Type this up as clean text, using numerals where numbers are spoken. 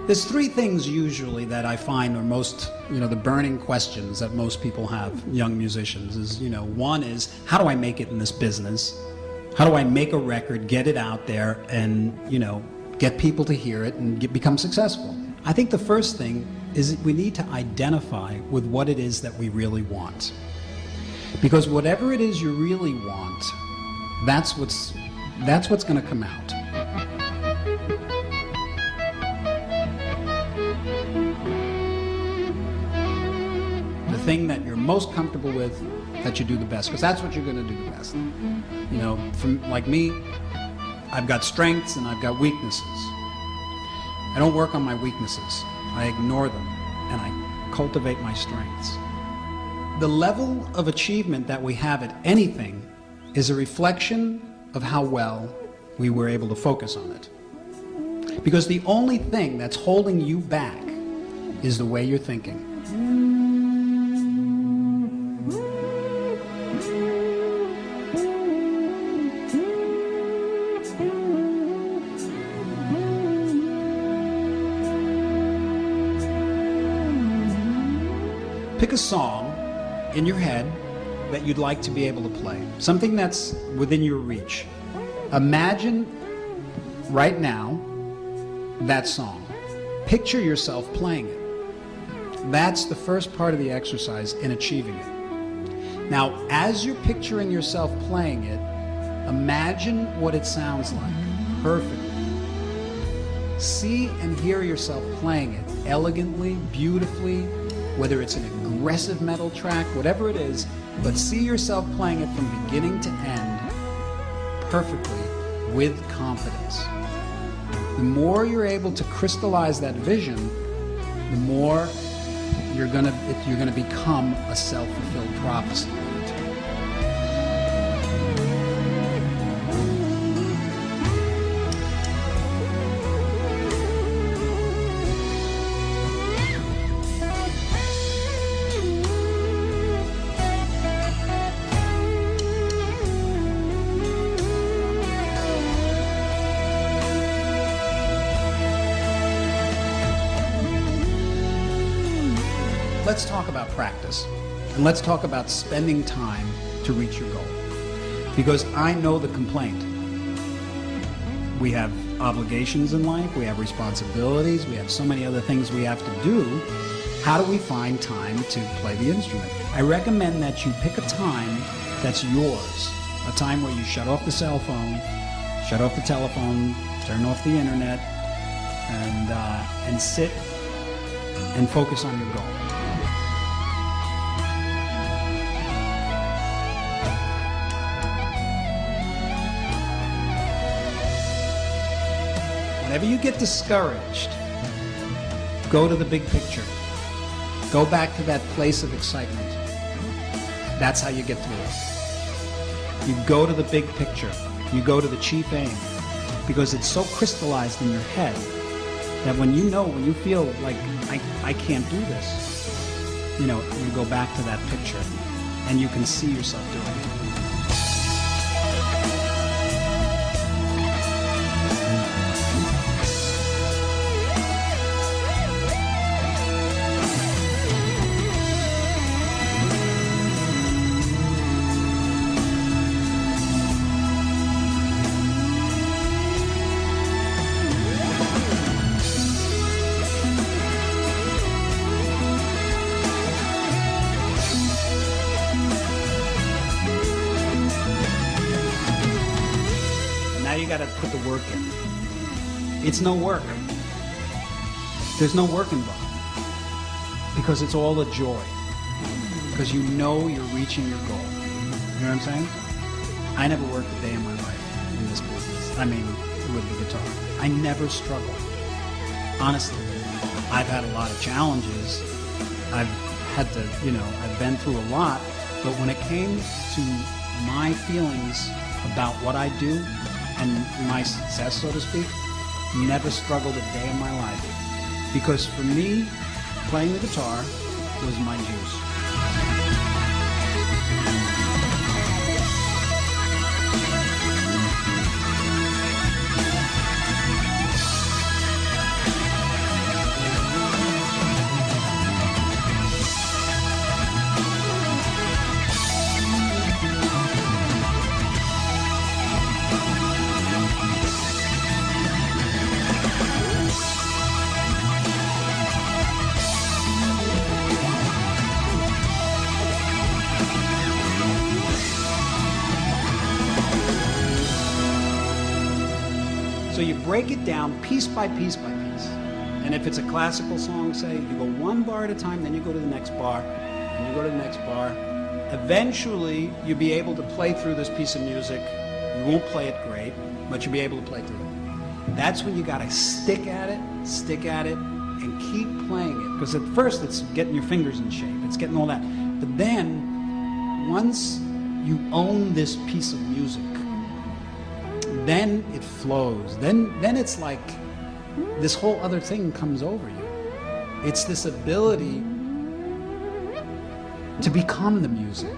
There's three things usually that I find are most, the burning questions that most people have, young musicians, is, one is, how do I make it in this business? How do I make a record, get it out there, and, get people to hear it and become successful? I think the first thing is we need to identify with what it is that we really want. Because whatever it is you really want, that's what's going to come out. The thing that you're most comfortable with, that you do the best, because that's what you're going to do the best. Like me, I've got strengths and I've got weaknesses. I don't work on my weaknesses. I ignore them and I cultivate my strengths. The level of achievement that we have at anything is a reflection of how well we were able to focus on it. Because the only thing that's holding you back is the way you're thinking. Pick a song in your head that you'd like to be able to play. Something that's within your reach. Imagine right now that song. Picture yourself playing it. That's the first part of the exercise in achieving it. Now, as you're picturing yourself playing it, imagine what it sounds like perfectly. See and hear yourself playing it elegantly, beautifully, whether it's an aggressive metal track, whatever it is, but see yourself playing it from beginning to end perfectly with confidence. The more you're able to crystallize that vision, the more you're gonna become a self-fulfilled prophecy. Let's talk about practice, and let's talk about spending time to reach your goal. Because I know the complaint. We have obligations in life, we have responsibilities, we have so many other things we have to do. How do we find time to play the instrument? I recommend that you pick a time that's yours, a time where you shut off the cell phone, shut off the telephone, turn off the internet, and sit and focus on your goal. Whenever you get discouraged, go to the big picture. Go back to that place of excitement. That's how you get through it. You go to the big picture. You go to the chief aim. Because it's so crystallized in your head that when you feel like, I can't do this, you go back to that picture and you can see yourself doing it. Now you got to put the work in. It's no work. There's no work involved because it's all a joy. Because you're reaching your goal. You know what I'm saying? I never worked a day in my life in this business. I mean, with the guitar. I never struggled. Honestly, I've had a lot of challenges. I've had to, I've been through a lot. But when it came to my feelings about what I do and my success, so to speak, never struggled a day in my life. Because for me, playing the guitar was my juice. So you break it down piece by piece by piece. And if it's a classical song, say, you go one bar at a time, then you go to the next bar, and you go to the next bar. Eventually, you'll be able to play through this piece of music. You won't play it great, but you'll be able to play through it. That's when you gotta stick at it, and keep playing it. Because at first, it's getting your fingers in shape, it's getting all that. But then, once you own this piece of music, then it flows. Then it's like this whole other thing comes over you. It's this ability to become the music.